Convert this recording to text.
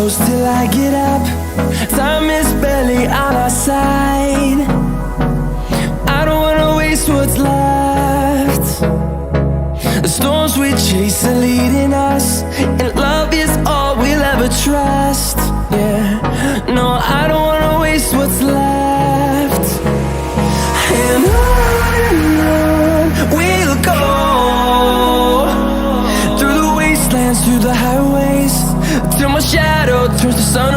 close till I get up. Time is barely on our side. I don't wanna waste what's left. The storms we chase are leading us, and love is all we'll ever trust. Yeah, no, I don't wanna waste what's left. And on we'll go, through the wastelands, through the highways, till my shadow turns to sun